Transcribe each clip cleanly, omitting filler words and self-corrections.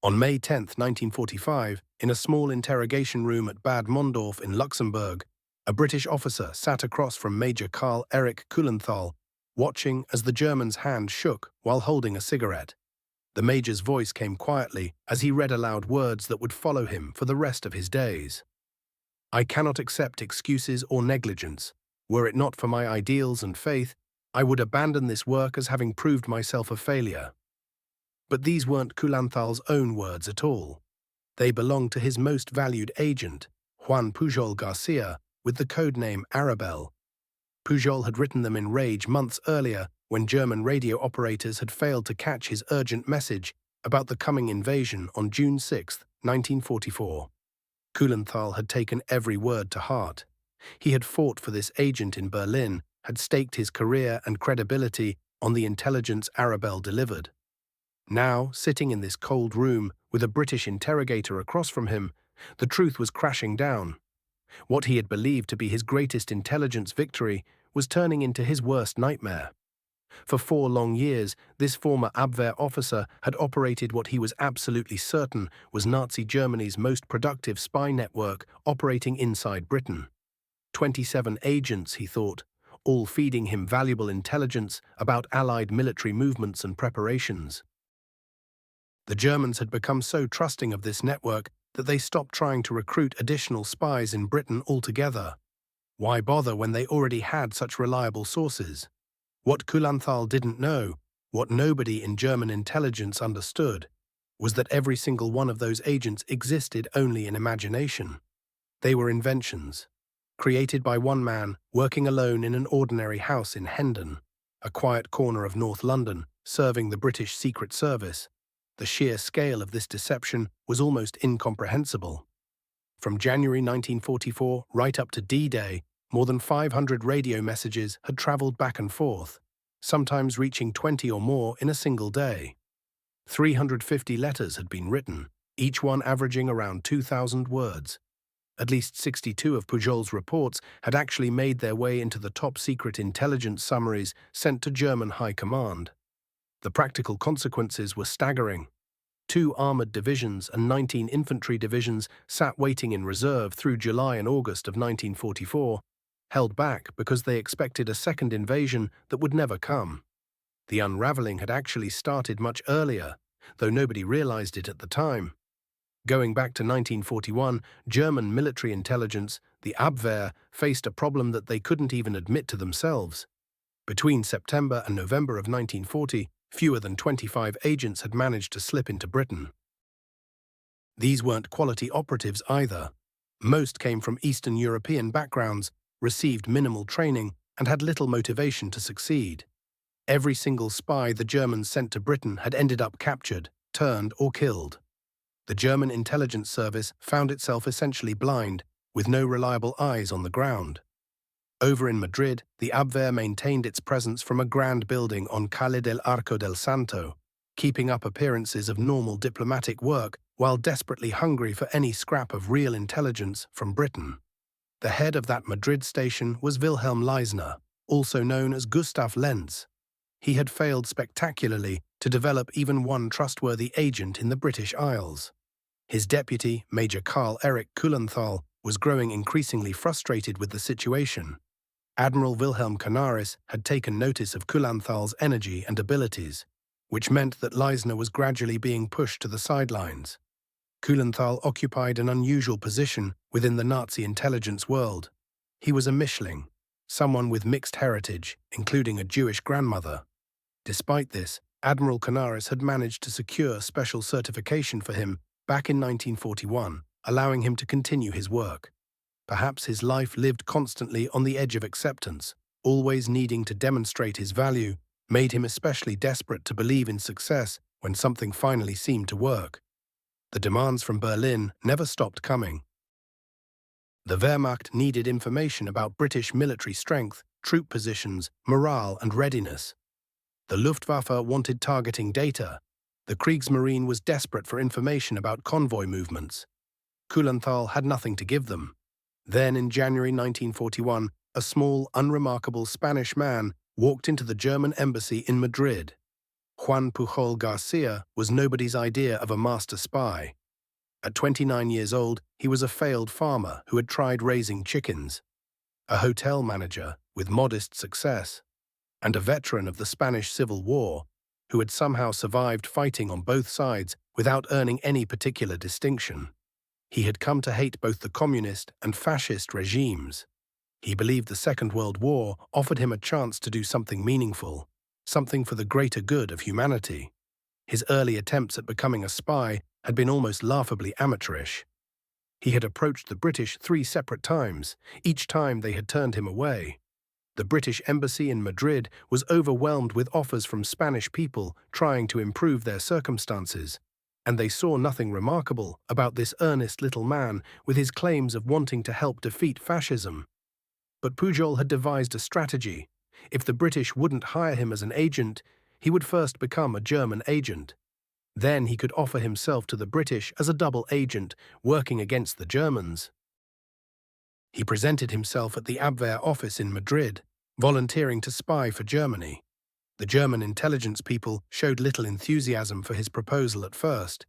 On May 10, 1945, in a small interrogation room at Bad Mondorf in Luxembourg, a British officer sat across from Major Karl Erich Kuhlenthal, watching as the German's hand shook while holding a cigarette. The Major's voice came quietly as he read aloud words that would follow him for the rest of his days. "I cannot accept excuses or negligence. Were it not for my ideals and faith, I would abandon this work as having proved myself a failure." But these weren't Kuhlenthal's own words at all. They belonged to his most valued agent, Juan Pujol Garcia, with the codename Arabelle. Pujol had written them in rage months earlier when German radio operators had failed to catch his urgent message about the coming invasion on June 6, 1944. Kuhlenthal had taken every word to heart. He had fought for this agent in Berlin, had staked his career and credibility on the intelligence Arabelle delivered. Now, sitting in this cold room with a British interrogator across from him, the truth was crashing down. What he had believed to be his greatest intelligence victory was turning into his worst nightmare. For 4 long years, this former Abwehr officer had operated what he was absolutely certain was Nazi Germany's most productive spy network operating inside Britain. 27 agents, he thought, all feeding him valuable intelligence about Allied military movements and preparations. The Germans had become so trusting of this network that they stopped trying to recruit additional spies in Britain altogether. Why bother when they already had such reliable sources? What Kuhlenthal didn't know, what nobody in German intelligence understood, was that every single one of those agents existed only in imagination. They were inventions, created by one man working alone in an ordinary house in Hendon, a quiet corner of North London, serving the British Secret Service. The sheer scale of this deception was almost incomprehensible. From January 1944 right up to D-Day, more than 500 radio messages had traveled back and forth, sometimes reaching 20 or more in a single day. 350 letters had been written, each one averaging around 2,000 words. At least 62 of Pujol's reports had actually made their way into the top-secret intelligence summaries sent to German High Command. The practical consequences were staggering. 2 armored divisions and 19 infantry divisions sat waiting in reserve through July and August of 1944, held back because they expected a second invasion that would never come. The unraveling had actually started much earlier, though nobody realized it at the time. Going back to 1941, German military intelligence, the Abwehr, faced a problem that they couldn't even admit to themselves. Between September and November of 1940, fewer than 25 agents had managed to slip into Britain. These weren't quality operatives either. Most came from Eastern European backgrounds, received minimal training, and had little motivation to succeed. Every single spy the Germans sent to Britain had ended up captured, turned, or killed. The German intelligence service found itself essentially blind, with no reliable eyes on the ground. Over in Madrid, the Abwehr maintained its presence from a grand building on Calle del Arco del Santo, keeping up appearances of normal diplomatic work while desperately hungry for any scrap of real intelligence from Britain. The head of that Madrid station was Wilhelm Leisner, also known as Gustav Lenz. He had failed spectacularly to develop even one trustworthy agent in the British Isles. His deputy, Major Karl Erich Kuhlenthal, was growing increasingly frustrated with the situation. Admiral Wilhelm Canaris had taken notice of Kuhlenthal's energy and abilities, which meant that Leisner was gradually being pushed to the sidelines. Kuhlenthal occupied an unusual position within the Nazi intelligence world. He was a Mischling, someone with mixed heritage, including a Jewish grandmother. Despite this, Admiral Canaris had managed to secure special certification for him back in 1941, allowing him to continue his work. Perhaps his life lived constantly on the edge of acceptance, always needing to demonstrate his value, made him especially desperate to believe in success when something finally seemed to work. The demands from Berlin never stopped coming. The Wehrmacht needed information about British military strength, troop positions, morale, and readiness. The Luftwaffe wanted targeting data. The Kriegsmarine was desperate for information about convoy movements. Kuhlenthal had nothing to give them. Then, in January 1941, a small, unremarkable Spanish man walked into the German embassy in Madrid. Juan Pujol Garcia was nobody's idea of a master spy. At 29 years old, he was a failed farmer who had tried raising chickens, a hotel manager with modest success, and a veteran of the Spanish Civil War who had somehow survived fighting on both sides without earning any particular distinction. He had come to hate both the communist and fascist regimes. He believed the Second World War offered him a chance to do something meaningful, something for the greater good of humanity. His early attempts at becoming a spy had been almost laughably amateurish. He had approached the British 3 separate times. Each time they had turned him away. The British embassy in Madrid was overwhelmed with offers from Spanish people trying to improve their circumstances, and they saw nothing remarkable about this earnest little man with his claims of wanting to help defeat fascism. But Pujol had devised a strategy. If the British wouldn't hire him as an agent, he would first become a German agent. Then he could offer himself to the British as a double agent, working against the Germans. He presented himself at the Abwehr office in Madrid, volunteering to spy for Germany. The German intelligence people showed little enthusiasm for his proposal at first.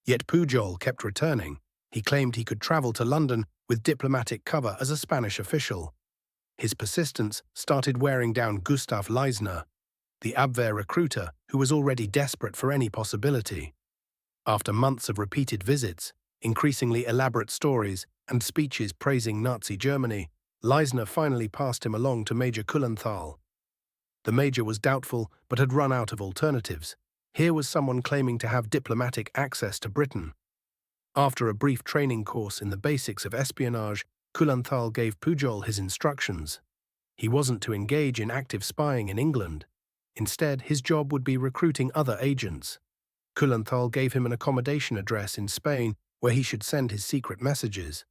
Yet Pujol kept returning. He claimed he could travel to London with diplomatic cover as a Spanish official. His persistence started wearing down Gustav Leisner, the Abwehr recruiter who was already desperate for any possibility. After months of repeated visits, increasingly elaborate stories, and speeches praising Nazi Germany, Leisner finally passed him along to Major Cullenthal. The major was doubtful but had run out of alternatives. Here was someone claiming to have diplomatic access to Britain. After a brief training course in the basics of espionage, Cullenthal gave Pujol his instructions. He wasn't to engage in active spying in England. Instead, his job would be recruiting other agents. Cullenthal gave him an accommodation address in Spain where he should send his secret messages.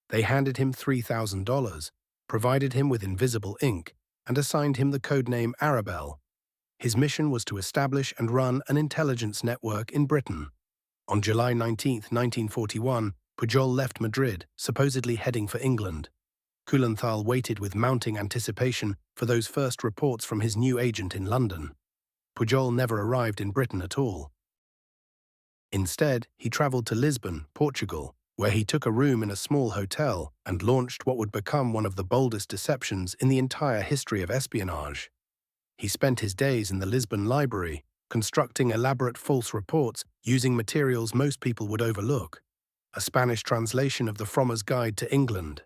They handed him $3,000, provided him with invisible ink, and assigned him the codename Arabelle. His mission was to establish and run an intelligence network in Britain. On July 19, 1941, Pujol left Madrid, supposedly heading for England. Cullenthal waited with mounting anticipation for those first reports from his new agent in London. Pujol never arrived in Britain at all. Instead, he travelled to Lisbon, Portugal, where he took a room in a small hotel and launched what would become one of the boldest deceptions in the entire history of espionage. He spent his days in the Lisbon library, constructing elaborate false reports using materials most people would overlook. A Spanish translation of the Frommer's Guide to England.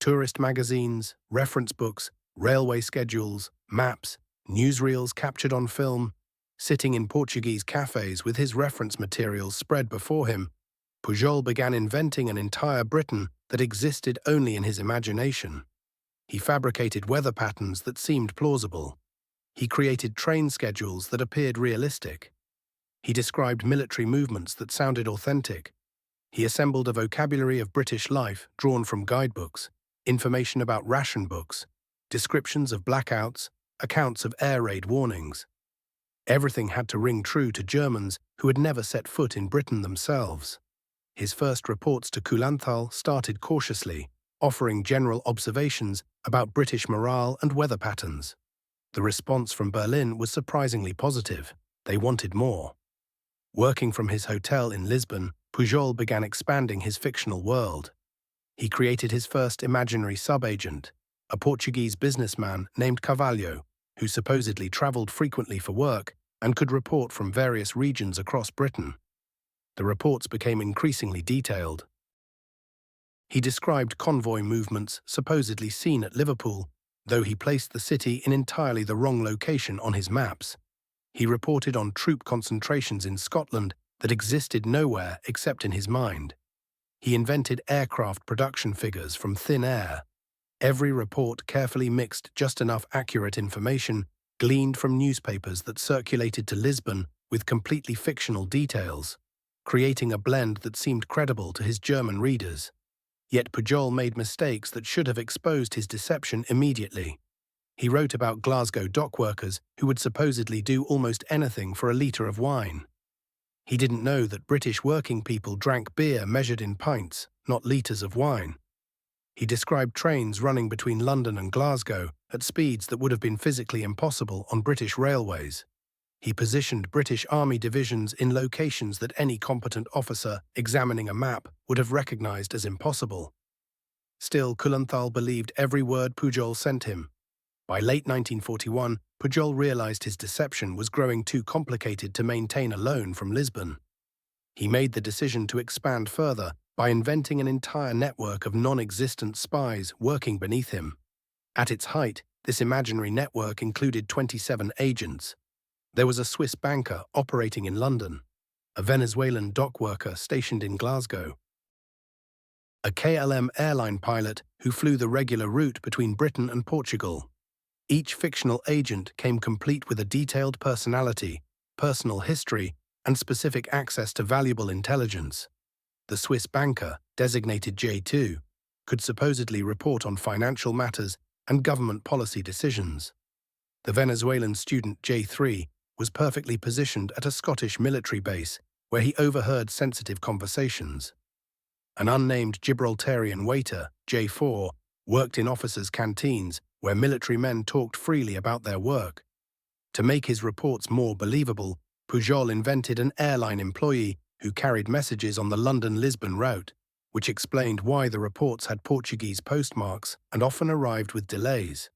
Tourist magazines, reference books, railway schedules, maps, newsreels captured on film. Sitting in Portuguese cafes with his reference materials spread before him, Pujol began inventing an entire Britain that existed only in his imagination. He fabricated weather patterns that seemed plausible. He created train schedules that appeared realistic. He described military movements that sounded authentic. He assembled a vocabulary of British life drawn from guidebooks, information about ration books, descriptions of blackouts, accounts of air raid warnings. Everything had to ring true to Germans who had never set foot in Britain themselves. His first reports to Cullenthal started cautiously, offering general observations about British morale and weather patterns. The response from Berlin was surprisingly positive. They wanted more. Working from his hotel in Lisbon, Pujol began expanding his fictional world. He created his first imaginary sub-agent, a Portuguese businessman named Carvalho, who supposedly travelled frequently for work and could report from various regions across Britain. The reports became increasingly detailed. He described convoy movements supposedly seen at Liverpool, though he placed the city in entirely the wrong location on his maps. He reported on troop concentrations in Scotland that existed nowhere except in his mind. He invented aircraft production figures from thin air. Every report carefully mixed just enough accurate information gleaned from newspapers that circulated to Lisbon with completely fictional details, creating a blend that seemed credible to his German readers. Yet Pujol made mistakes that should have exposed his deception immediately. He wrote about Glasgow dockworkers who would supposedly do almost anything for a litre of wine. He didn't know that British working people drank beer measured in pints, not litres of wine. He described trains running between London and Glasgow at speeds that would have been physically impossible on British railways. He positioned British Army divisions in locations that any competent officer examining a map would have recognized as impossible. Still, Kulanthal believed every word Pujol sent him. By late 1941, Pujol realized his deception was growing too complicated to maintain alone from Lisbon. He made the decision to expand further by inventing an entire network of non-existent spies working beneath him. At its height, this imaginary network included 27 agents. There was a Swiss banker operating in London, a Venezuelan dock worker stationed in Glasgow, a KLM airline pilot who flew the regular route between Britain and Portugal. Each fictional agent came complete with a detailed personality, personal history, and specific access to valuable intelligence. The Swiss banker, designated J2, could supposedly report on financial matters and government policy decisions. The Venezuelan student J3 was perfectly positioned at a Scottish military base where he overheard sensitive conversations. An unnamed Gibraltarian waiter, J4, worked in officers' canteens where military men talked freely about their work. To make his reports more believable, Pujol invented an airline employee who carried messages on the London-Lisbon route, which explained why the reports had Portuguese postmarks and often arrived with delays.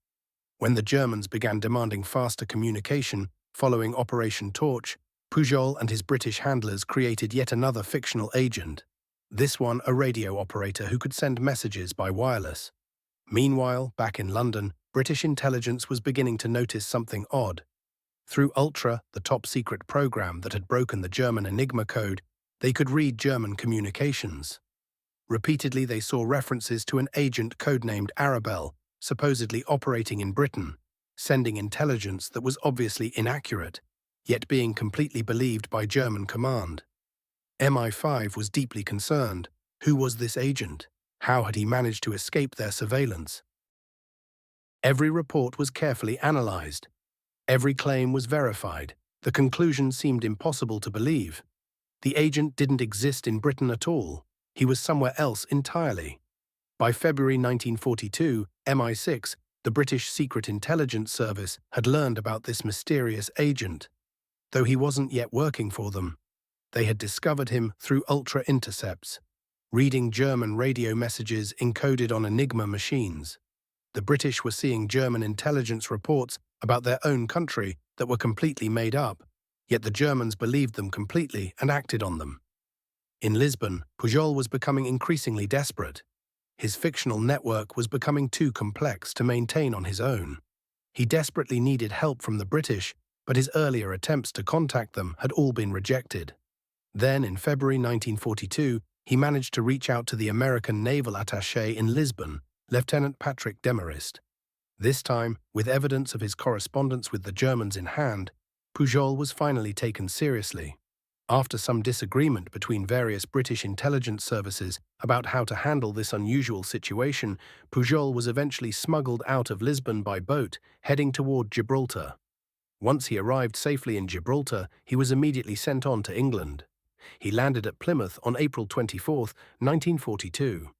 When the Germans began demanding faster communication following Operation Torch, Pujol and his British handlers created yet another fictional agent, this one a radio operator who could send messages by wireless. Meanwhile, back in London, British intelligence was beginning to notice something odd. Through Ultra, the top-secret program that had broken the German Enigma code, they could read German communications. Repeatedly, they saw references to an agent codenamed Arabelle, supposedly operating in Britain, sending intelligence that was obviously inaccurate, yet being completely believed by German command. MI5 was deeply concerned. Who was this agent? How had he managed to escape their surveillance? Every report was carefully analyzed. Every claim was verified. The conclusion seemed impossible to believe. The agent didn't exist in Britain at all. He was somewhere else entirely. By February 1942, MI6, the British Secret Intelligence Service, had learned about this mysterious agent. Though he wasn't yet working for them, they had discovered him through Ultra intercepts, reading German radio messages encoded on Enigma machines. The British were seeing German intelligence reports about their own country that were completely made up, yet the Germans believed them completely and acted on them. In Lisbon, Pujol was becoming increasingly desperate. His fictional network was becoming too complex to maintain on his own. He desperately needed help from the British, but his earlier attempts to contact them had all been rejected. Then, in February 1942, he managed to reach out to the American naval attaché in Lisbon, Lieutenant Patrick Demarest. This time, with evidence of his correspondence with the Germans in hand, Pujol was finally taken seriously. After some disagreement between various British intelligence services about how to handle this unusual situation, Pujol was eventually smuggled out of Lisbon by boat, heading toward Gibraltar. Once he arrived safely in Gibraltar, he was immediately sent on to England. He landed at Plymouth on April 24, 1942.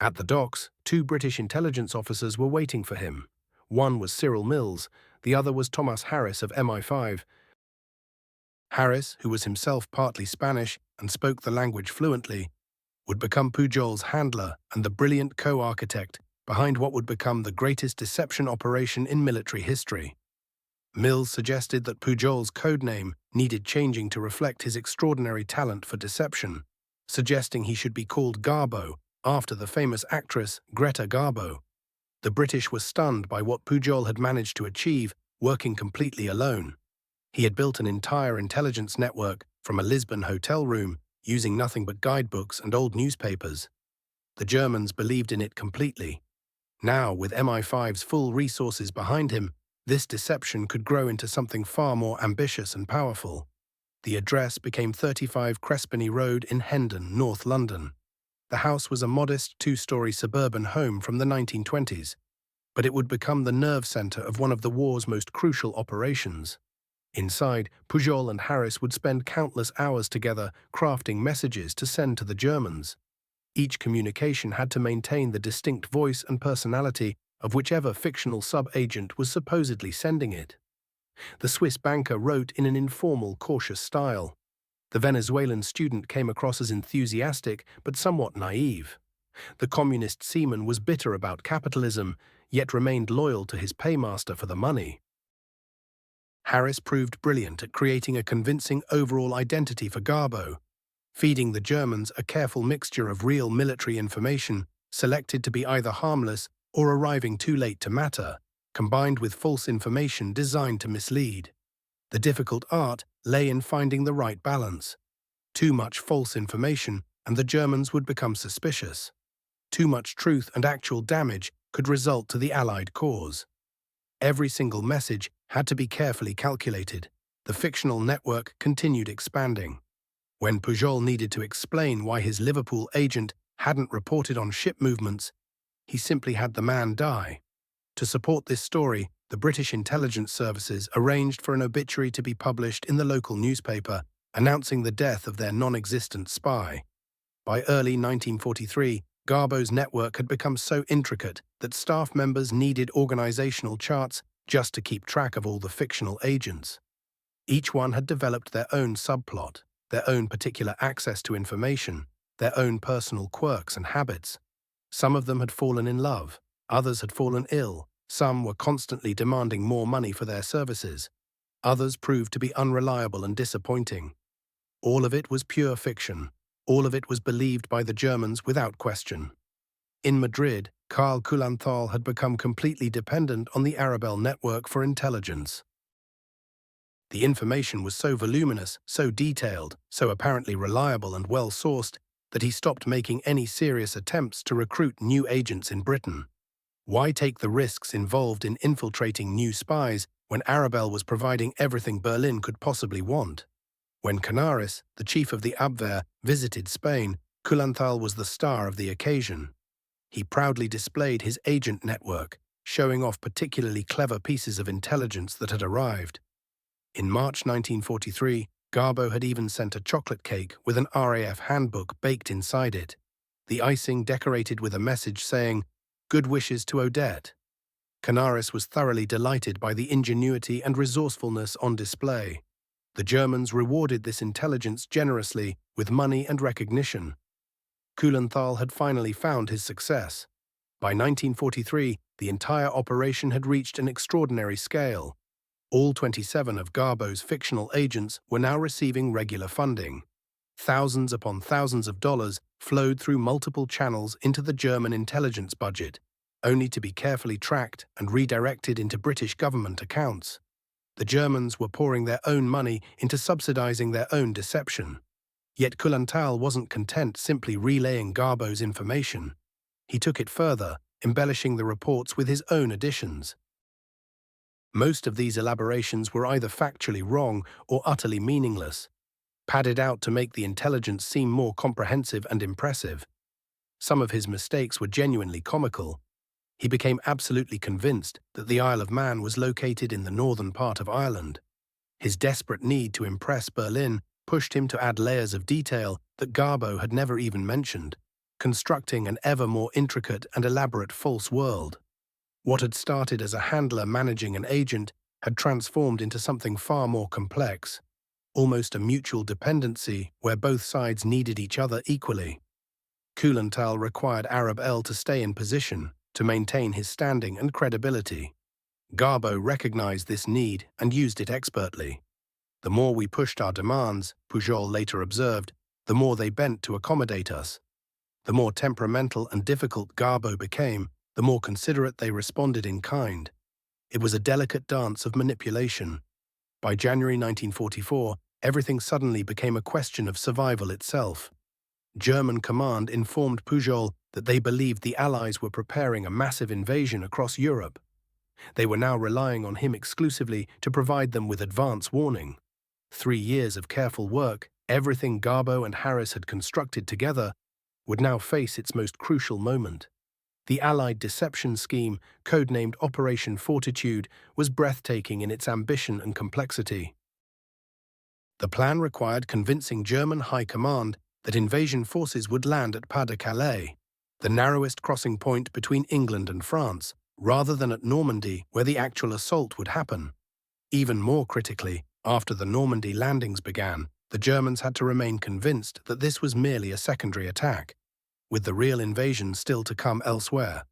At the docks, two British intelligence officers were waiting for him. One was Cyril Mills, the other was Thomas Harris of MI5. Harris, who was himself partly Spanish and spoke the language fluently, would become Pujol's handler and the brilliant co-architect behind what would become the greatest deception operation in military history. Mills suggested that Pujol's codename needed changing to reflect his extraordinary talent for deception, suggesting he should be called Garbo, after the famous actress Greta Garbo. The British were stunned by what Pujol had managed to achieve, working completely alone. He had built an entire intelligence network from a Lisbon hotel room, using nothing but guidebooks and old newspapers. The Germans believed in it completely. Now, with MI5's full resources behind him, this deception could grow into something far more ambitious and powerful. The address became 35 Crespigny Road in Hendon, North London. The house was a modest two-story suburban home from the 1920s, but it would become the nerve center of one of the war's most crucial operations. Inside, Pujol and Harris would spend countless hours together crafting messages to send to the Germans. Each communication had to maintain the distinct voice and personality of whichever fictional sub-agent was supposedly sending it. The Swiss banker wrote in an informal, cautious style. The Venezuelan student came across as enthusiastic but somewhat naive. The communist seaman was bitter about capitalism, yet remained loyal to his paymaster for the money. Harris proved brilliant at creating a convincing overall identity for Garbo, feeding the Germans a careful mixture of real military information, selected to be either harmless or arriving too late to matter, combined with false information designed to mislead. The difficult art lay in finding the right balance. Too much false information, and the Germans would become suspicious. Too much truth and actual damage could result to the Allied cause. Every single message had to be carefully calculated. The fictional network continued expanding. When Pujol needed to explain why his Liverpool agent hadn't reported on ship movements, he simply had the man die. To support this story, the British intelligence services arranged for an obituary to be published in the local newspaper, announcing the death of their non-existent spy. By early 1943, Garbo's network had become so intricate that staff members needed organizational charts just to keep track of all the fictional agents. Each one had developed their own subplot, their own particular access to information, their own personal quirks and habits. Some of them had fallen in love, others had fallen ill, some were constantly demanding more money for their services, others proved to be unreliable and disappointing. All of it was pure fiction. All of it was believed by the Germans without question. In Madrid, Karl Kulanthal had become completely dependent on the Arabelle network for intelligence. The information was so voluminous, so detailed, so apparently reliable and well-sourced that he stopped making any serious attempts to recruit new agents in Britain. Why take the risks involved in infiltrating new spies when Arabelle was providing everything Berlin could possibly want? When Canaris, the chief of the Abwehr, visited Spain, Kulanthal was the star of the occasion. He proudly displayed his agent network, showing off particularly clever pieces of intelligence that had arrived. In March 1943, Garbo had even sent a chocolate cake with an RAF handbook baked inside it, the icing decorated with a message saying, "Good wishes to Odette." Canaris was thoroughly delighted by the ingenuity and resourcefulness on display. The Germans rewarded this intelligence generously with money and recognition. Kulanthal had finally found his success. By 1943, the entire operation had reached an extraordinary scale. All 27 of Garbo's fictional agents were now receiving regular funding. Thousands upon thousands of dollars flowed through multiple channels into the German intelligence budget, only to be carefully tracked and redirected into British government accounts. The Germans were pouring their own money into subsidizing their own deception. Yet Kulanthal wasn't content simply relaying Garbo's information. He took it further, embellishing the reports with his own additions. Most of these elaborations were either factually wrong or utterly meaningless, padded out to make the intelligence seem more comprehensive and impressive. Some of his mistakes were genuinely comical. He became absolutely convinced that the Isle of Man was located in the northern part of Ireland. His desperate need to impress Berlin pushed him to add layers of detail that Garbo had never even mentioned, constructing an ever more intricate and elaborate false world. What had started as a handler managing an agent had transformed into something far more complex, almost a mutual dependency where both sides needed each other equally. Kulanthal required Arabelle to stay in position, to maintain his standing and credibility. Garbo recognized this need and used it expertly. The more we pushed our demands, Pujol later observed, the more they bent to accommodate us. The more temperamental and difficult Garbo became, the more considerate they responded in kind. It was a delicate dance of manipulation. By January 1944, everything suddenly became a question of survival itself. German command informed Pujol that they believed the Allies were preparing a massive invasion across Europe. They were now relying on him exclusively to provide them with advance warning. 3 years of careful work, everything Garbo and Harris had constructed together, would now face its most crucial moment. The Allied deception scheme, codenamed Operation Fortitude, was breathtaking in its ambition and complexity. The plan required convincing German high command that invasion forces would land at Pas-de-Calais, the narrowest crossing point between England and France, rather than at Normandy, where the actual assault would happen. Even more critically, after the Normandy landings began, the Germans had to remain convinced that this was merely a secondary attack, with the real invasion still to come elsewhere.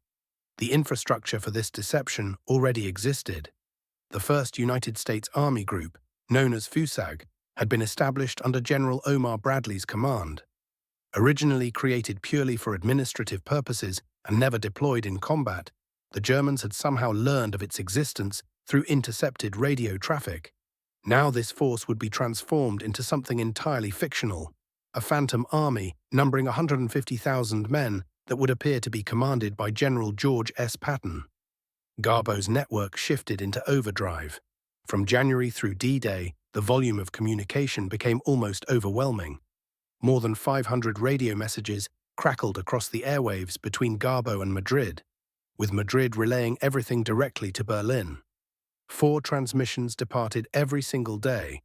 The infrastructure for this deception already existed. The first United States Army Group, known as FUSAG, had been established under General Omar Bradley's command. Originally created purely for administrative purposes and never deployed in combat, the Germans had somehow learned of its existence through intercepted radio traffic. Now this force would be transformed into something entirely fictional, a phantom army numbering 150,000 men that would appear to be commanded by General George S. Patton. Garbo's network shifted into overdrive. From January through D-Day, the volume of communication became almost overwhelming. More than 500 radio messages crackled across the airwaves between Garbo and Madrid, with Madrid relaying everything directly to Berlin. 4 transmissions departed every single day.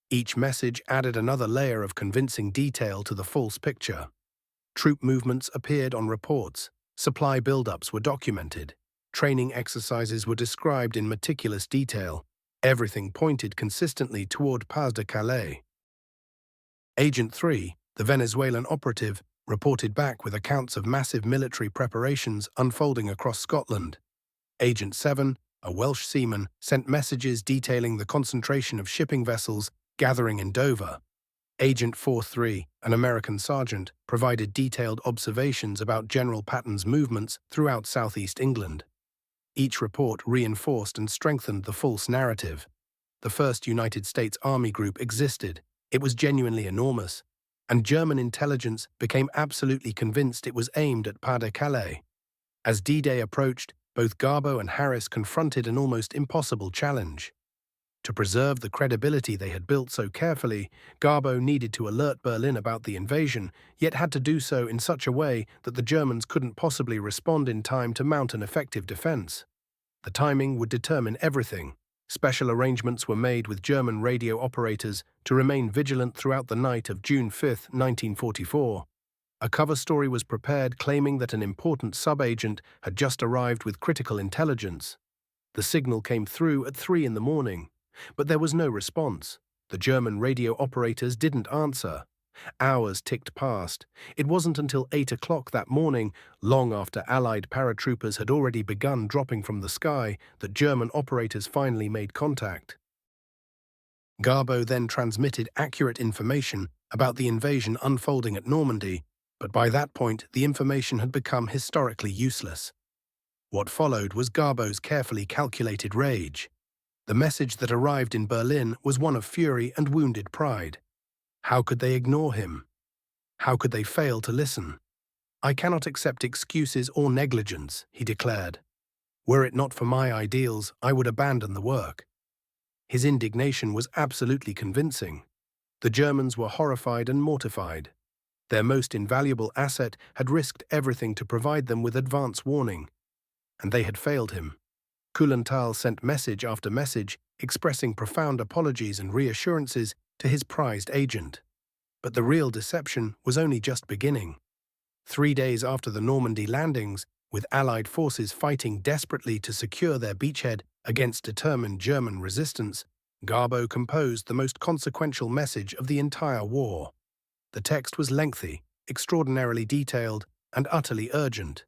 Each message added another layer of convincing detail to the false picture. Troop movements appeared on reports, supply buildups were documented, training exercises were described in meticulous detail. Everything pointed consistently toward Pas de Calais. Agent 3, the Venezuelan operative, reported back with accounts of massive military preparations unfolding across Scotland. Agent 7, a Welsh seaman, sent messages detailing the concentration of shipping vessels gathering in Dover. Agent 4-3, an American sergeant, provided detailed observations about General Patton's movements throughout southeast England. Each report reinforced and strengthened the false narrative. The first United States Army Group existed. It was genuinely enormous, and German intelligence became absolutely convinced it was aimed at Pas de Calais. As D-Day approached, both Garbo and Harris confronted an almost impossible challenge. To preserve the credibility they had built so carefully, Garbo needed to alert Berlin about the invasion, yet had to do so in such a way that the Germans couldn't possibly respond in time to mount an effective defense. The timing would determine everything. Special arrangements were made with German radio operators to remain vigilant throughout the night of June 5, 1944. A cover story was prepared claiming that an important sub-agent had just arrived with critical intelligence. The signal came through at 3 in the morning, but there was no response. The German radio operators didn't answer. Hours ticked past. It wasn't until 8 o'clock that morning, long after Allied paratroopers had already begun dropping from the sky, that German operators finally made contact. Garbo then transmitted accurate information about the invasion unfolding at Normandy, but by that point the information had become historically useless. What followed was Garbo's carefully calculated rage. The message that arrived in Berlin was one of fury and wounded pride. How could they ignore him? How could they fail to listen? "I cannot accept excuses or negligence," he declared. "Were it not for my ideals, I would abandon the work." His indignation was absolutely convincing. The Germans were horrified and mortified. Their most invaluable asset had risked everything to provide them with advance warning, and they had failed him. Kuhlenthal sent message after message expressing profound apologies and reassurances to his prized agent. But the real deception was only just beginning. 3 days after the Normandy landings, with Allied forces fighting desperately to secure their beachhead against determined German resistance, Garbo composed the most consequential message of the entire war. The text was lengthy, extraordinarily detailed, and utterly urgent.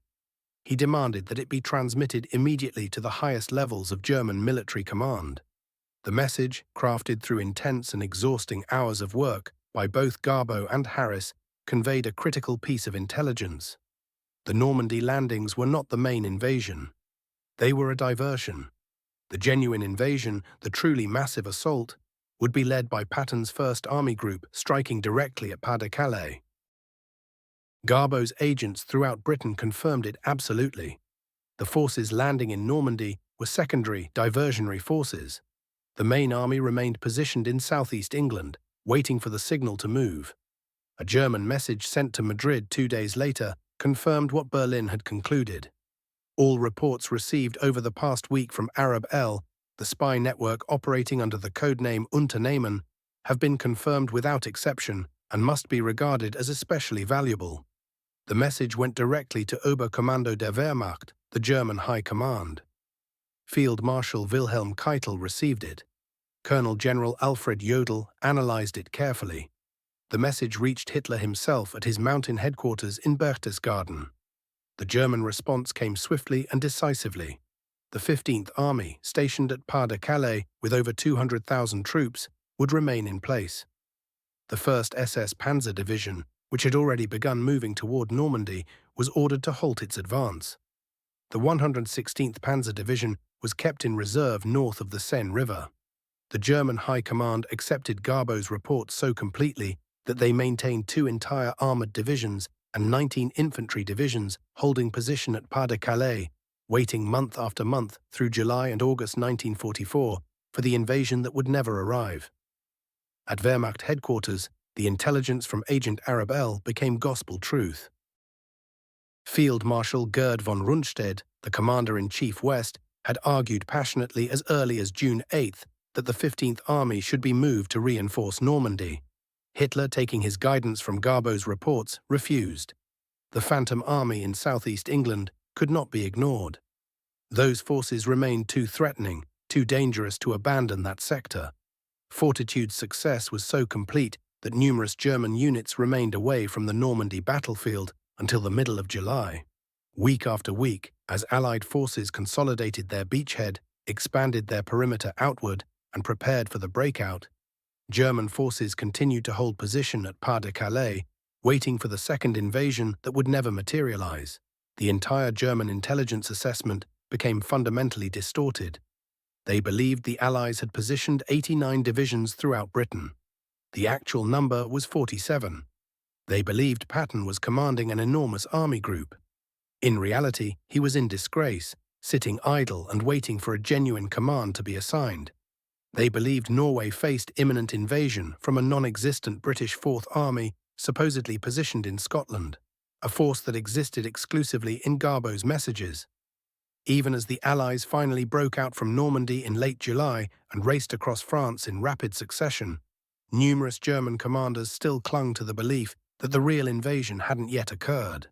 He demanded that it be transmitted immediately to the highest levels of German military command. The message, crafted through intense and exhausting hours of work by both Garbo and Harris, conveyed a critical piece of intelligence. The Normandy landings were not the main invasion. They were a diversion. The genuine invasion, the truly massive assault, would be led by Patton's First Army Group striking directly at Pas de Calais. Garbo's agents throughout Britain confirmed it absolutely. The forces landing in Normandy were secondary, diversionary forces. The main army remained positioned in southeast England, waiting for the signal to move. A German message sent to Madrid 2 days later confirmed what Berlin had concluded. All reports received over the past week from Arab L, the spy network operating under the codename Unternehmen, have been confirmed without exception and must be regarded as especially valuable. The message went directly to Oberkommando der Wehrmacht, the German High Command. Field Marshal Wilhelm Keitel received it. Colonel General Alfred Jodl analyzed it carefully. The message reached Hitler himself at his mountain headquarters in Berchtesgaden. The German response came swiftly and decisively. The 15th Army, stationed at Pas-de-Calais with over 200,000 troops, would remain in place. The 1st SS Panzer Division, which had already begun moving toward Normandy, was ordered to halt its advance. The 116th Panzer Division was kept in reserve north of the Seine River. The German High Command accepted Garbeau's report so completely that they maintained 2 entire armored divisions and 19 infantry divisions holding position at Pas-de-Calais, waiting month after month through July and August 1944 for the invasion that would never arrive. At Wehrmacht headquarters, the intelligence from Agent Arabelle became gospel truth. Field Marshal Gerd von Rundstedt, the Commander-in-Chief West, had argued passionately as early as June 8th that the 15th Army should be moved to reinforce Normandy. Hitler, taking his guidance from Garbeau's reports, refused. The Phantom Army in southeast England could not be ignored. Those forces remained too threatening, too dangerous to abandon that sector. Fortitude's success was so complete that numerous German units remained away from the Normandy battlefield until the middle of July. Week after week, as Allied forces consolidated their beachhead, expanded their perimeter outward, and prepared for the breakout, German forces continued to hold position at Pas-de-Calais, waiting for the second invasion that would never materialize. The entire German intelligence assessment became fundamentally distorted. They believed the Allies had positioned 89 divisions throughout Britain. The actual number was 47. They believed Patton was commanding an enormous army group. In reality, he was in disgrace, sitting idle and waiting for a genuine command to be assigned. They believed Norway faced imminent invasion from a non-existent British Fourth Army supposedly positioned in Scotland, a force that existed exclusively in Garbeau's messages. Even as the Allies finally broke out from Normandy in late July and raced across France in rapid succession, numerous German commanders still clung to the belief that the real invasion hadn't yet occurred.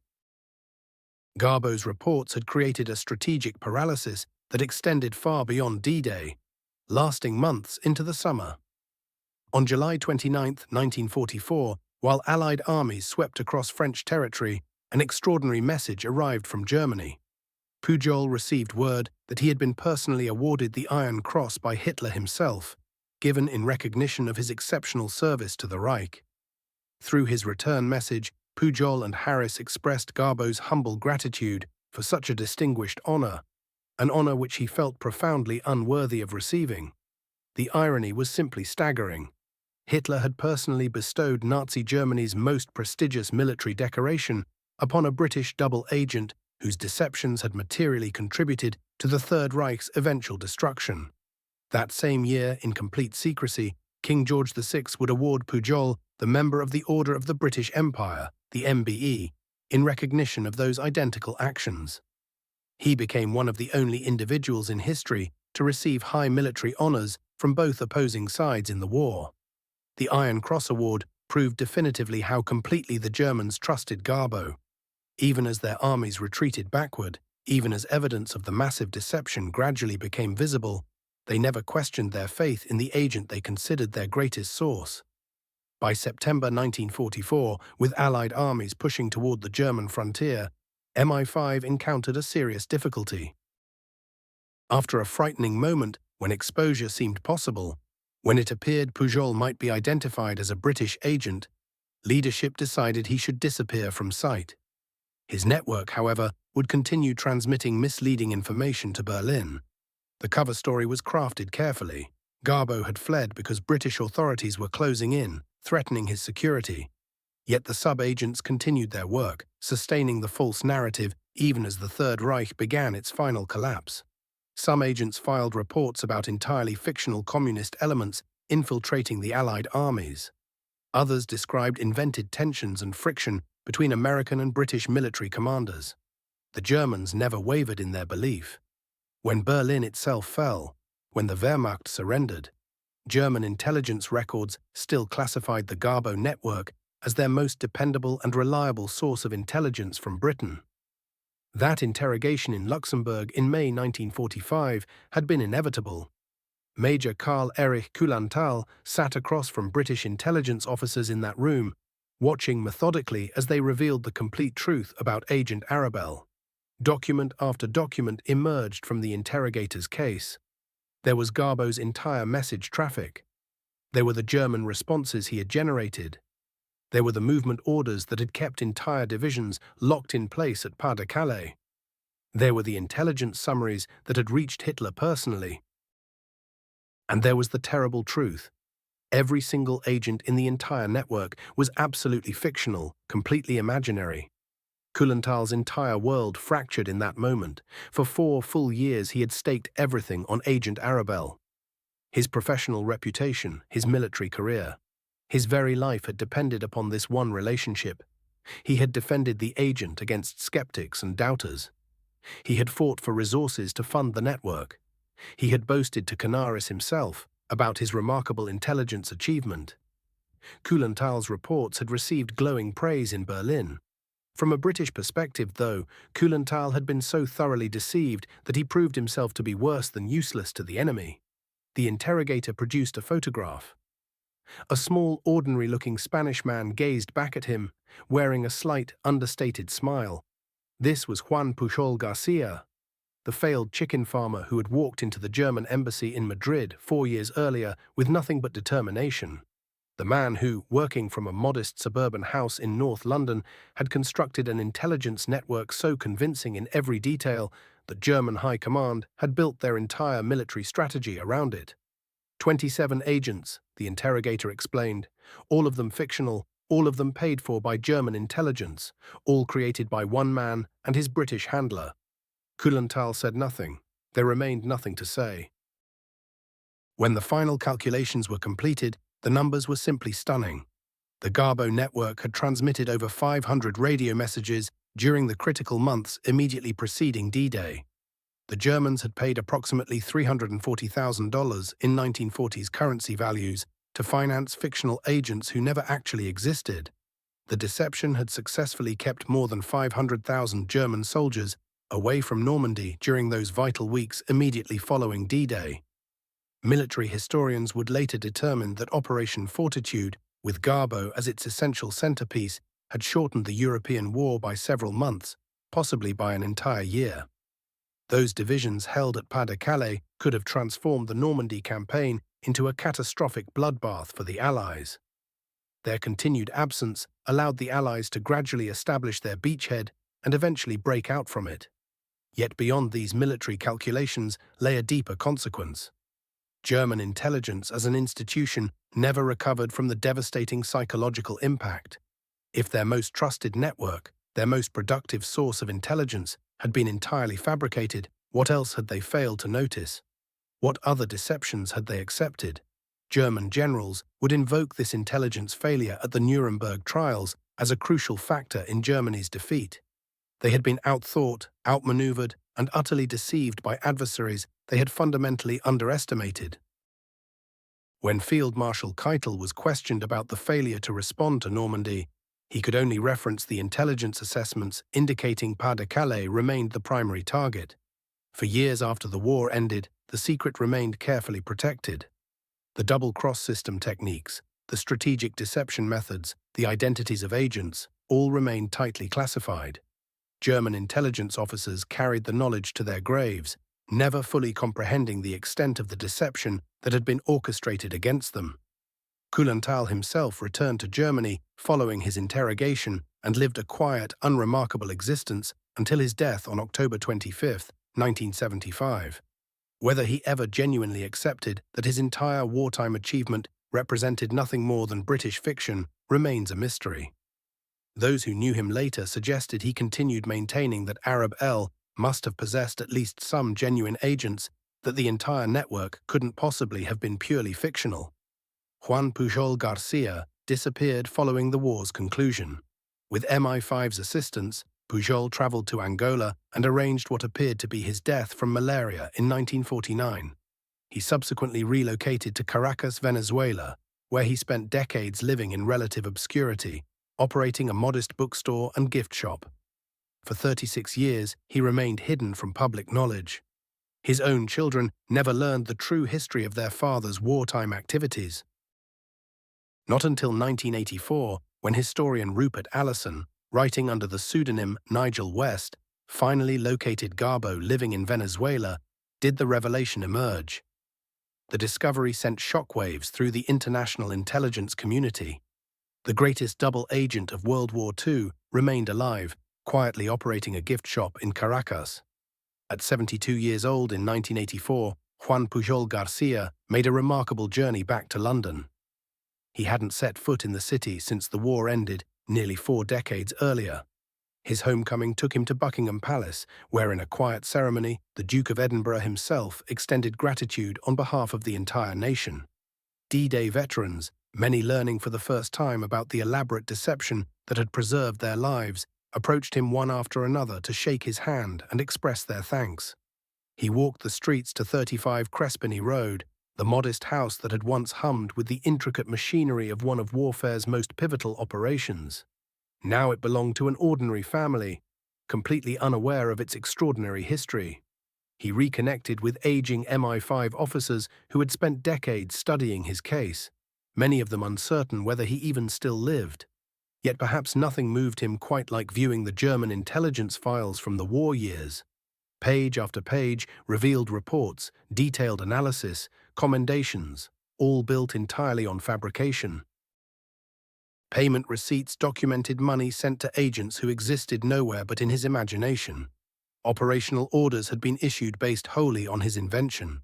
Garbeau's reports had created a strategic paralysis that extended far beyond D-Day, lasting months into the summer. On July 29, 1944, while Allied armies swept across French territory, an extraordinary message arrived from Germany. Pujol received word that he had been personally awarded the Iron Cross by Hitler himself, given in recognition of his exceptional service to the Reich. Through his return message, Pujol and Harris expressed Garbeau's humble gratitude for such a distinguished honor, an honor which he felt profoundly unworthy of receiving. The irony was simply staggering. Hitler had personally bestowed Nazi Germany's most prestigious military decoration upon a British double agent whose deceptions had materially contributed to the Third Reich's eventual destruction. That same year, in complete secrecy, King George VI would award Pujol the Member of the Order of the British Empire, the MBE, in recognition of those identical actions. He became one of the only individuals in history to receive high military honors from both opposing sides in the war. The Iron Cross Award proved definitively how completely the Germans trusted Garbeau. Even as their armies retreated backward, even as evidence of the massive deception gradually became visible, they never questioned their faith in the agent they considered their greatest source. By September 1944, with Allied armies pushing toward the German frontier, MI5 encountered a serious difficulty. After a frightening moment when exposure seemed possible, when it appeared Pujol might be identified as a British agent, leadership decided he should disappear from sight. His network, however, would continue transmitting misleading information to Berlin. The cover story was crafted carefully. Garbeau had fled because British authorities were closing in, threatening his security. Yet the sub-agents continued their work, sustaining the false narrative even as the Third Reich began its final collapse. Some agents filed reports about entirely fictional communist elements infiltrating the Allied armies. Others described invented tensions and friction between American and British military commanders. The Germans never wavered in their belief. When Berlin itself fell, when the Wehrmacht surrendered, German intelligence records still classified the Garbeau network as their most dependable and reliable source of intelligence from Britain. That interrogation in Luxembourg in May 1945 had been inevitable. Major Karl Erich Kulantal sat across from British intelligence officers in that room, watching methodically as they revealed the complete truth about Agent Arabelle. Document after document emerged from the interrogator's case. There was Garbo's entire message traffic. There were the German responses he had generated. There were the movement orders that had kept entire divisions locked in place at Pas de Calais. There were the intelligence summaries that had reached Hitler personally. And there was the terrible truth. Every single agent in the entire network was absolutely fictional, completely imaginary. Kulantal's entire world fractured in that moment. For 4 full years he had staked everything on Agent Arabelle. His professional reputation, his military career. His very life had depended upon this one relationship. He had defended the agent against skeptics and doubters. He had fought for resources to fund the network. He had boasted to Canaris himself about his remarkable intelligence achievement. Kulantal's reports had received glowing praise in Berlin. From a British perspective, though, Kulantal had been so thoroughly deceived that he proved himself to be worse than useless to the enemy. The interrogator produced a photograph. A small, ordinary-looking Spanish man gazed back at him, wearing a slight, understated smile. This was Juan Pujol Garcia, the failed chicken farmer who had walked into the German embassy in Madrid 4 years earlier with nothing but determination. The man who, working from a modest suburban house in North London, had constructed an intelligence network so convincing in every detail that German high command had built their entire military strategy around it. 27 agents, the interrogator explained, all of them fictional, all of them paid for by German intelligence, all created by one man and his British handler. Kulantal said nothing. There remained nothing to say. When the final calculations were completed, the numbers were simply stunning. The Garbo network had transmitted over 500 radio messages during the critical months immediately preceding D-Day. The Germans had paid approximately $340,000 in 1940s currency values to finance fictional agents who never actually existed. The deception had successfully kept more than 500,000 German soldiers away from Normandy during those vital weeks immediately following D-Day. Military historians would later determine that Operation Fortitude, with Garbo as its essential centerpiece, had shortened the European war by several months, possibly by an entire year. Those divisions held at Pas de Calais could have transformed the Normandy campaign into a catastrophic bloodbath for the Allies. Their continued absence allowed the Allies to gradually establish their beachhead and eventually break out from it. Yet beyond these military calculations lay a deeper consequence. German intelligence as an institution never recovered from the devastating psychological impact. If their most trusted network, their most productive source of intelligence, had been entirely fabricated, what else had they failed to notice? What other deceptions had they accepted? German generals would invoke this intelligence failure at the Nuremberg trials as a crucial factor in Germany's defeat. They had been outthought, outmaneuvered, and utterly deceived by adversaries they had fundamentally underestimated. When Field Marshal Keitel was questioned about the failure to respond to Normandy, he could only reference the intelligence assessments indicating Pas de Calais remained the primary target. For years after the war ended, the secret remained carefully protected. The double-cross system techniques, the strategic deception methods, the identities of agents, all remained tightly classified. German intelligence officers carried the knowledge to their graves, never fully comprehending the extent of the deception that had been orchestrated against them. Kulantal himself returned to Germany following his interrogation and lived a quiet, unremarkable existence until his death on October 25, 1975. Whether he ever genuinely accepted that his entire wartime achievement represented nothing more than British fiction remains a mystery. Those who knew him later suggested he continued maintaining that Arabelle must have possessed at least some genuine agents, that the entire network couldn't possibly have been purely fictional. Juan Pujol Garcia disappeared following the war's conclusion. With MI5's assistance, Pujol traveled to Angola and arranged what appeared to be his death from malaria in 1949. He subsequently relocated to Caracas, Venezuela, where he spent decades living in relative obscurity, operating a modest bookstore and gift shop. For 36 years, he remained hidden from public knowledge. His own children never learned the true history of their father's wartime activities. Not until 1984, when historian Rupert Allison, writing under the pseudonym Nigel West, finally located Garbo living in Venezuela, did the revelation emerge. The discovery sent shockwaves through the international intelligence community. The greatest double agent of World War II remained alive, quietly operating a gift shop in Caracas. At 72 years old in 1984, Juan Pujol Garcia made a remarkable journey back to London. He hadn't set foot in the city since the war ended nearly 4 decades earlier. His homecoming took him to Buckingham Palace, where in a quiet ceremony, the Duke of Edinburgh himself extended gratitude on behalf of the entire nation. D-Day veterans, many learning for the first time about the elaborate deception that had preserved their lives, approached him one after another to shake his hand and express their thanks. He walked the streets to 35 Crespigny Road, the modest house that had once hummed with the intricate machinery of one of warfare's most pivotal operations. Now it belonged to an ordinary family, completely unaware of its extraordinary history. He reconnected with aging MI5 officers who had spent decades studying his case, many of them uncertain whether he even still lived. Yet perhaps nothing moved him quite like viewing the German intelligence files from the war years. Page after page revealed reports, detailed analysis, commendations, all built entirely on fabrication. Payment receipts documented money sent to agents who existed nowhere but in his imagination. Operational orders had been issued based wholly on his invention.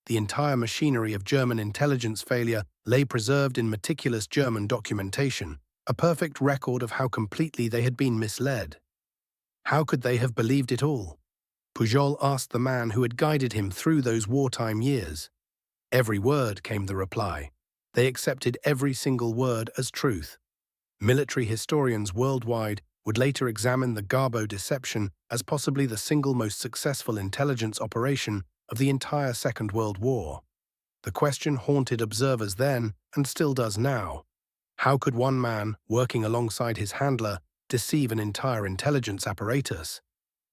The entire machinery of German intelligence failure lay preserved in meticulous German documentation, a perfect record of how completely they had been misled. How could they have believed it all? Pujol asked the man who had guided him through those wartime years. Every word, came the reply. They accepted every single word as truth. Military historians worldwide would later examine the Garbo deception as possibly the single most successful intelligence operation of the entire Second World War. The question haunted observers then, and still does now. How could one man, working alongside his handler, deceive an entire intelligence apparatus?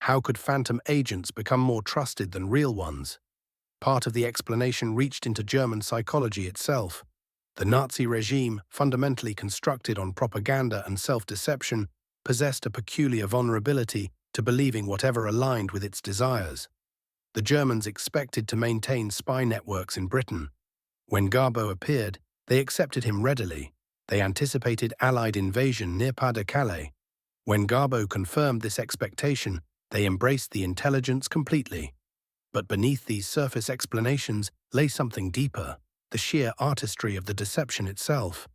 How could phantom agents become more trusted than real ones? Part of the explanation reached into German psychology itself. The Nazi regime, fundamentally constructed on propaganda and self-deception, possessed a peculiar vulnerability to believing whatever aligned with its desires. The Germans expected to maintain spy networks in Britain. When Garbo appeared, they accepted him readily. They anticipated Allied invasion near Pas-de-Calais. When Garbo confirmed this expectation, they embraced the intelligence completely. But beneath these surface explanations lay something deeper, the sheer artistry of the deception itself.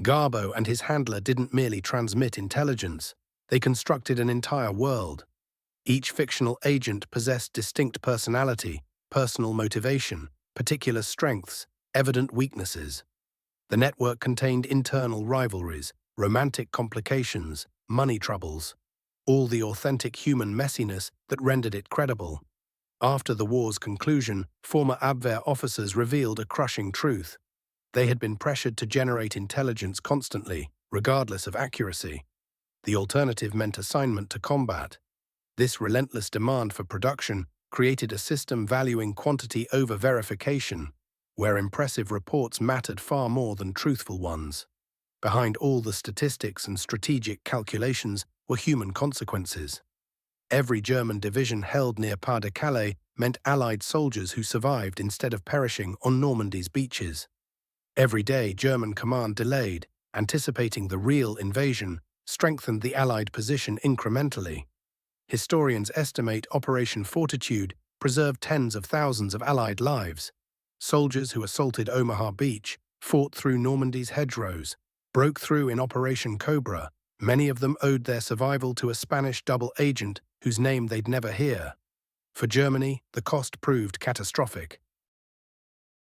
Garbo and his handler didn't merely transmit intelligence, they constructed an entire world. Each fictional agent possessed distinct personality, personal motivation, particular strengths, evident weaknesses. The network contained internal rivalries, romantic complications, money troubles, all the authentic human messiness that rendered it credible. After the war's conclusion, former Abwehr officers revealed a crushing truth. They had been pressured to generate intelligence constantly, regardless of accuracy. The alternative meant assignment to combat. This relentless demand for production created a system valuing quantity over verification, where impressive reports mattered far more than truthful ones. Behind all the statistics and strategic calculations were human consequences. Every German division held near Pas-de-Calais meant Allied soldiers who survived instead of perishing on Normandy's beaches. Every day German command delayed, anticipating the real invasion, strengthened the Allied position incrementally. Historians estimate Operation Fortitude preserved tens of thousands of Allied lives. Soldiers who assaulted Omaha Beach, fought through Normandy's hedgerows, broke through in Operation Cobra. Many of them owed their survival to a Spanish double agent whose name they'd never hear. For Germany, the cost proved catastrophic.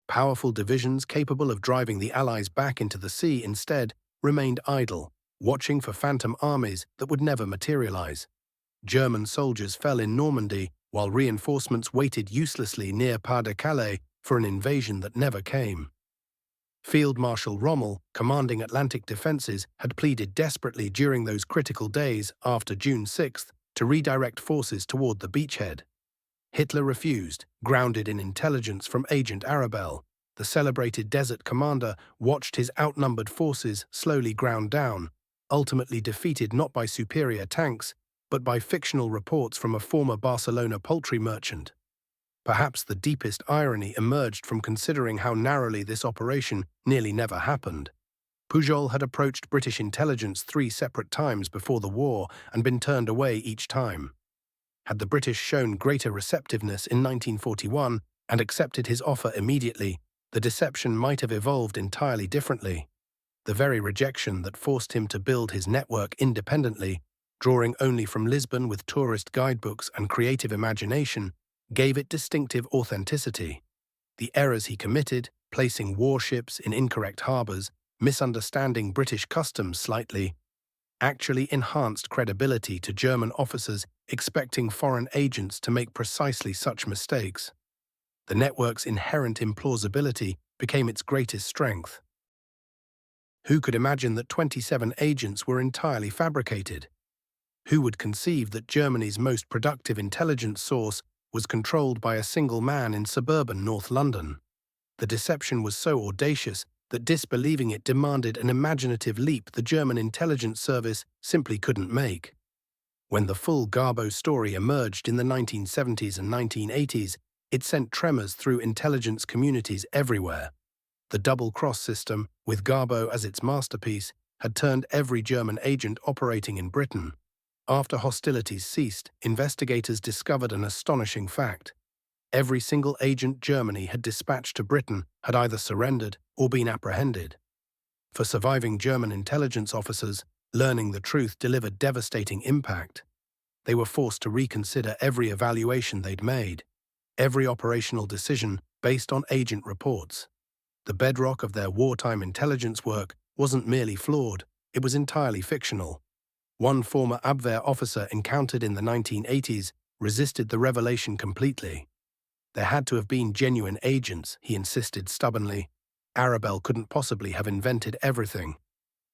Powerful divisions capable of driving the Allies back into the sea instead remained idle, watching for phantom armies that would never materialize. German soldiers fell in Normandy while reinforcements waited uselessly near Pas-de-Calais for an invasion that never came. Field Marshal Rommel, commanding Atlantic defenses, had pleaded desperately during those critical days after June 6 to redirect forces toward the beachhead. Hitler refused, grounded in intelligence from Agent Arabelle. The celebrated desert commander watched his outnumbered forces slowly ground down, ultimately defeated not by superior tanks, but by fictional reports from a former Barcelona poultry merchant. Perhaps the deepest irony emerged from considering how narrowly this operation nearly never happened. Pujol had approached British intelligence 3 separate times before the war and been turned away each time. Had the British shown greater receptiveness in 1941 and accepted his offer immediately, the deception might have evolved entirely differently. The very rejection that forced him to build his network independently, drawing only from Lisbon with tourist guidebooks and creative imagination, gave it distinctive authenticity. The errors he committed, placing warships in incorrect harbors, misunderstanding British customs slightly, actually enhanced credibility to German officers expecting foreign agents to make precisely such mistakes. The network's inherent implausibility became its greatest strength. Who could imagine that 27 agents were entirely fabricated? Who would conceive that Germany's most productive intelligence source was controlled by a single man in suburban North London? The deception was so audacious that disbelieving it demanded an imaginative leap the German intelligence service simply couldn't make. When the full Garbo story emerged in the 1970s and 1980s, it sent tremors through intelligence communities everywhere. The double-cross system, with Garbo as its masterpiece, had turned every German agent operating in Britain. After hostilities ceased, investigators discovered an astonishing fact. Every single agent Germany had dispatched to Britain had either surrendered or been apprehended. For surviving German intelligence officers, learning the truth delivered devastating impact. They were forced to reconsider every evaluation they'd made, every operational decision based on agent reports. The bedrock of their wartime intelligence work wasn't merely flawed, it was entirely fictional. One former Abwehr officer encountered in the 1980s resisted the revelation completely. There had to have been genuine agents, he insisted stubbornly. Arabelle couldn't possibly have invented everything.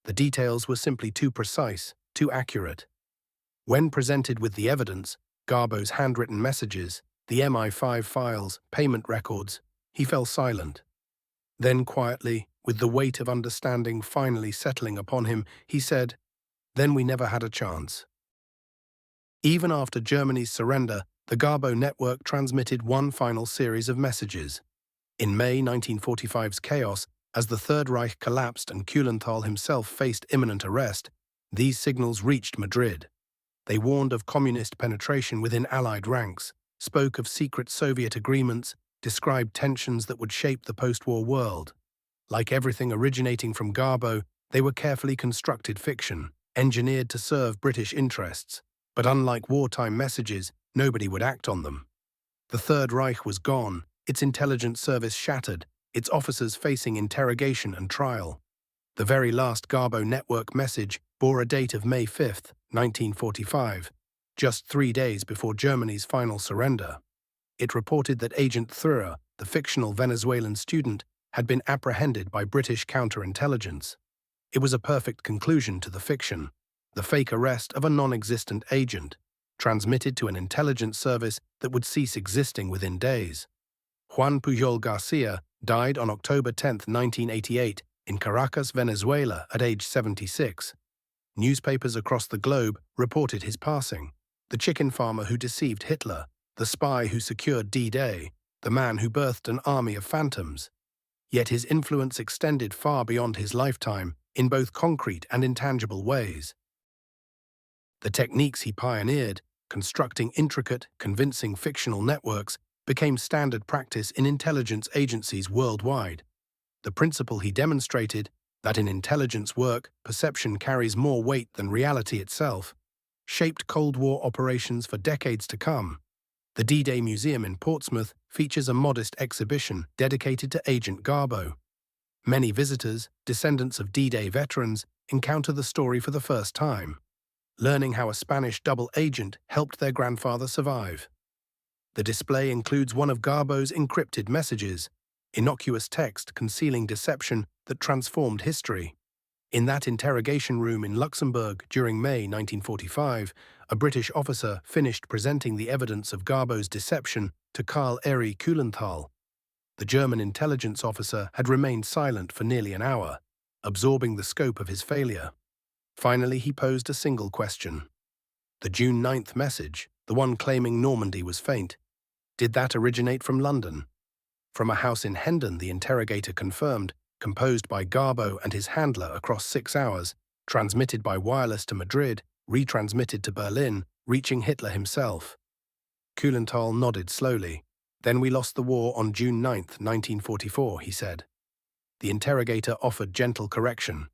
The details were simply too precise, too accurate. When presented with the evidence, Garbo's handwritten messages, the MI5 files, payment records, he fell silent. Then quietly, with the weight of understanding finally settling upon him, he said, "Then we never had a chance." Even after Germany's surrender, the Garbo network transmitted one final series of messages. In May 1945's chaos, as the Third Reich collapsed and Kuhlenthal himself faced imminent arrest, these signals reached Madrid. They warned of communist penetration within Allied ranks, spoke of secret Soviet agreements, described tensions that would shape the post-war world. Like everything originating from Garbo, they were carefully constructed fiction, engineered to serve British interests. But unlike wartime messages, nobody would act on them. The Third Reich was gone, its intelligence service shattered, its officers facing interrogation and trial. The very last Garbo network message bore a date of May 5, 1945, just 3 days before Germany's final surrender. It reported that Agent Thurr, the fictional Venezuelan student, had been apprehended by British counterintelligence. It was a perfect conclusion to the fiction, the fake arrest of a non-existent agent, transmitted to an intelligence service that would cease existing within days. Juan Pujol Garcia died on October 10, 1988, in Caracas, Venezuela, at age 76. Newspapers across the globe reported his passing. The chicken farmer who deceived Hitler, the spy who secured D-Day, the man who birthed an army of phantoms. Yet his influence extended far beyond his lifetime, in both concrete and intangible ways. The techniques he pioneered, constructing intricate, convincing fictional networks, became standard practice in intelligence agencies worldwide. The principle he demonstrated, that in intelligence work, perception carries more weight than reality itself, shaped Cold War operations for decades to come. The D-Day Museum in Portsmouth features a modest exhibition dedicated to Agent Garbo. Many visitors, descendants of D-Day veterans, encounter the story for the first time, learning how a Spanish double agent helped their grandfather survive. The display includes one of Garbo's encrypted messages, innocuous text concealing deception that transformed history. In that interrogation room in Luxembourg during May 1945, a British officer finished presenting the evidence of Garbo's deception to Karl Erich Kuhlenthal. The German intelligence officer had remained silent for nearly an hour, absorbing the scope of his failure. Finally, he posed a single question. The June 9th message, the one claiming Normandy was faint, did that originate from London? From a house in Hendon, the interrogator confirmed, composed by Garbo and his handler across 6 hours, transmitted by wireless to Madrid, retransmitted to Berlin, reaching Hitler himself. Kuhlenthal nodded slowly. Then we lost the war on June 9th, 1944, he said. The interrogator offered gentle correction.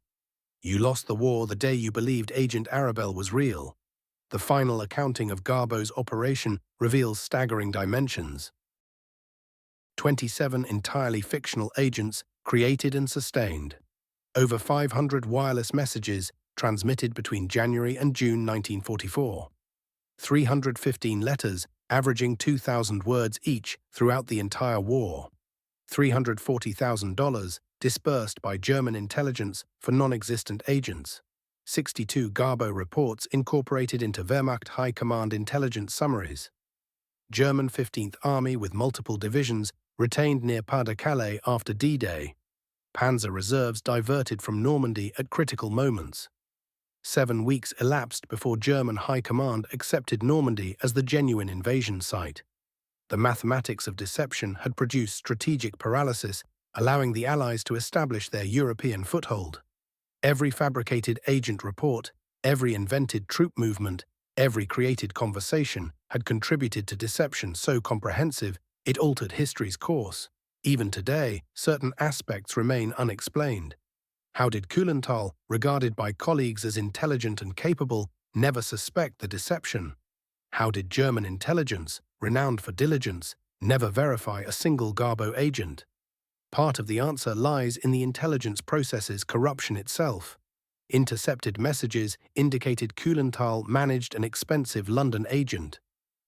You lost the war the day you believed Agent Arabelle was real. The final accounting of Garbo's operation reveals staggering dimensions. 27 entirely fictional agents created and sustained. Over 500 wireless messages transmitted between January and June 1944. 315 letters averaging 2,000 words each throughout the entire war. $340,000 disbursed by German intelligence for non-existent agents. 62 Garbo reports incorporated into Wehrmacht High Command intelligence summaries. German 15th Army with multiple divisions retained near Pas-de-Calais after D-Day. Panzer reserves diverted from Normandy at critical moments. 7 weeks elapsed before German High Command accepted Normandy as the genuine invasion site. The mathematics of deception had produced strategic paralysis, allowing the Allies to establish their European foothold. Every fabricated agent report, every invented troop movement, every created conversation had contributed to deception so comprehensive it altered history's course. Even today, certain aspects remain unexplained. How did Kuhlenthal, regarded by colleagues as intelligent and capable, never suspect the deception? How did German intelligence, renowned for diligence, never verify a single Garbo agent? Part of the answer lies in the intelligence process's corruption itself. Intercepted messages indicated Kuhlenthal managed an expensive London agent,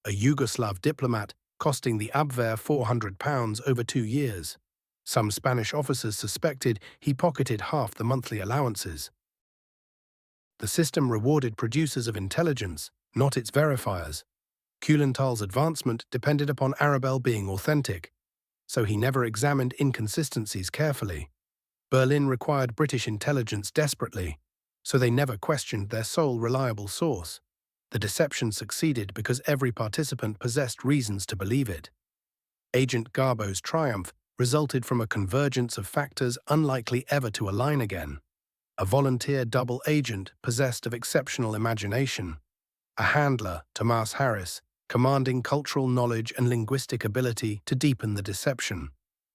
a Yugoslav diplomat costing the Abwehr £400 over 2 years. Some Spanish officers suspected he pocketed half the monthly allowances. The system rewarded producers of intelligence, not its verifiers. Kuhlenthal's advancement depended upon Arabelle being authentic, so he never examined inconsistencies carefully. Berlin required British intelligence desperately, so they never questioned their sole reliable source. The deception succeeded because every participant possessed reasons to believe it. Agent Garbo's triumph resulted from a convergence of factors unlikely ever to align again. A volunteer double agent possessed of exceptional imagination. A handler, Thomas Harris, commanding cultural knowledge and linguistic ability to deepen the deception.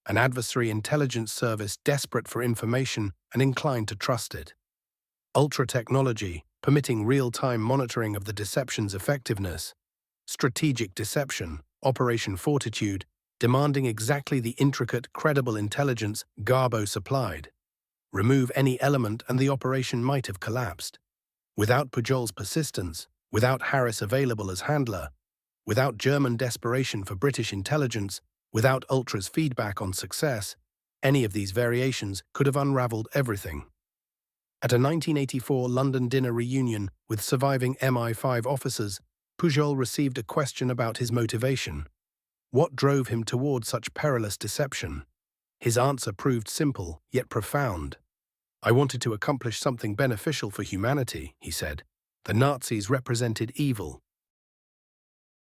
An adversary intelligence service desperate for information and inclined to trust it. Ultra-technology, permitting real-time monitoring of the deception's effectiveness. Strategic deception, Operation Fortitude, demanding exactly the intricate, credible intelligence Garbo supplied. Remove any element and the operation might have collapsed. Without Pujol's persistence, without Harris available as handler, without German desperation for British intelligence, without Ultra's feedback on success, any of these variations could have unraveled everything. At a 1984 London dinner reunion with surviving MI5 officers, Pujol received a question about his motivation. What drove him toward such perilous deception? His answer proved simple, yet profound. I wanted to accomplish something beneficial for humanity, he said. The Nazis represented evil.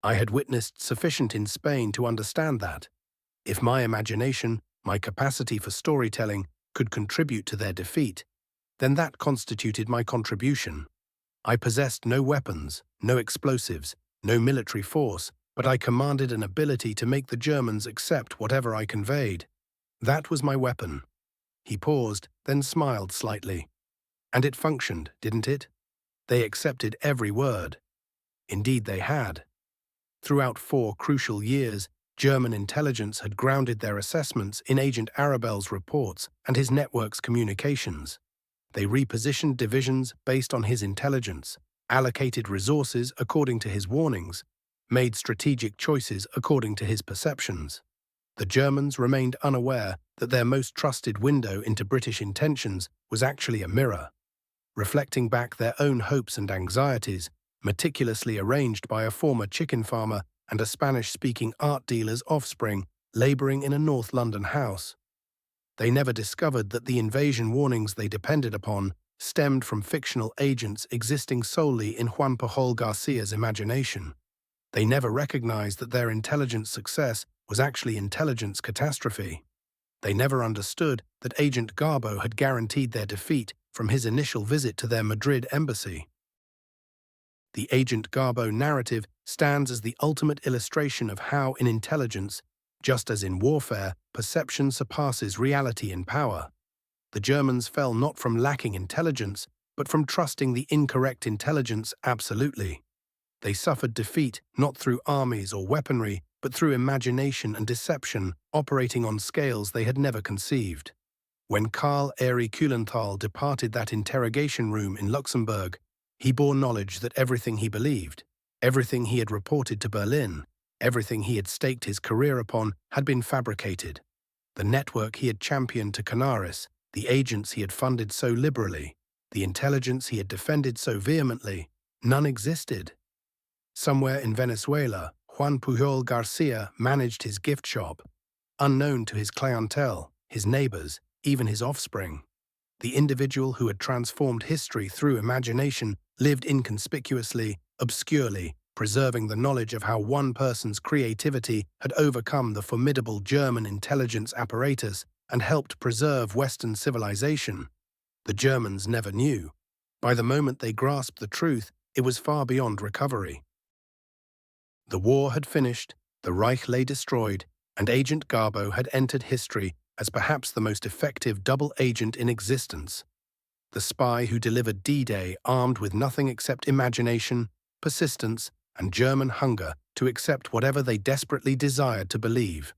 I had witnessed sufficient in Spain to understand that. If my imagination, my capacity for storytelling, could contribute to their defeat, then that constituted my contribution. I possessed no weapons, no explosives, no military force, but I commanded an ability to make the Germans accept whatever I conveyed. That was my weapon. He paused, then smiled slightly. And it functioned, didn't it? They accepted every word. Indeed they had. Throughout 4 crucial years, German intelligence had grounded their assessments in Agent Arabelle's reports and his network's communications. They repositioned divisions based on his intelligence, allocated resources according to his warnings, made strategic choices according to his perceptions. The Germans remained unaware that their most trusted window into British intentions was actually a mirror. reflecting back their own hopes and anxieties, meticulously arranged by a former chicken farmer and a Spanish-speaking art dealer's offspring laboring in a North London house. They never discovered that the invasion warnings they depended upon stemmed from fictional agents existing solely in Juan Pujol Garcia's imagination. They never recognized that their intelligence success was actually intelligence catastrophe. They never understood that Agent Garbo had guaranteed their defeat from his initial visit to their Madrid embassy. The Agent Garbo narrative stands as the ultimate illustration of how, in intelligence, just as in warfare, perception surpasses reality in power. The Germans fell not from lacking intelligence, but from trusting the incorrect intelligence absolutely. They suffered defeat not through armies or weaponry, but through imagination and deception operating on scales they had never conceived. When Karl Erich Kuhlenthal departed that interrogation room in Luxembourg, he bore knowledge that everything he believed, everything he had reported to Berlin, everything he had staked his career upon had been fabricated. The network he had championed to Canaris, the agents he had funded so liberally, the intelligence he had defended so vehemently, none existed. Somewhere in Venezuela, Juan Pujol Garcia managed his gift shop, unknown to his clientele, his neighbors, even his offspring. The individual who had transformed history through imagination lived inconspicuously, obscurely, preserving the knowledge of how one person's creativity had overcome the formidable German intelligence apparatus and helped preserve Western civilization. The Germans never knew. By the moment they grasped the truth, it was far beyond recovery. The war had finished, the Reich lay destroyed, and Agent Garbo had entered history as perhaps the most effective double agent in existence. The spy who delivered D-Day armed with nothing except imagination, persistence, and German hunger to accept whatever they desperately desired to believe.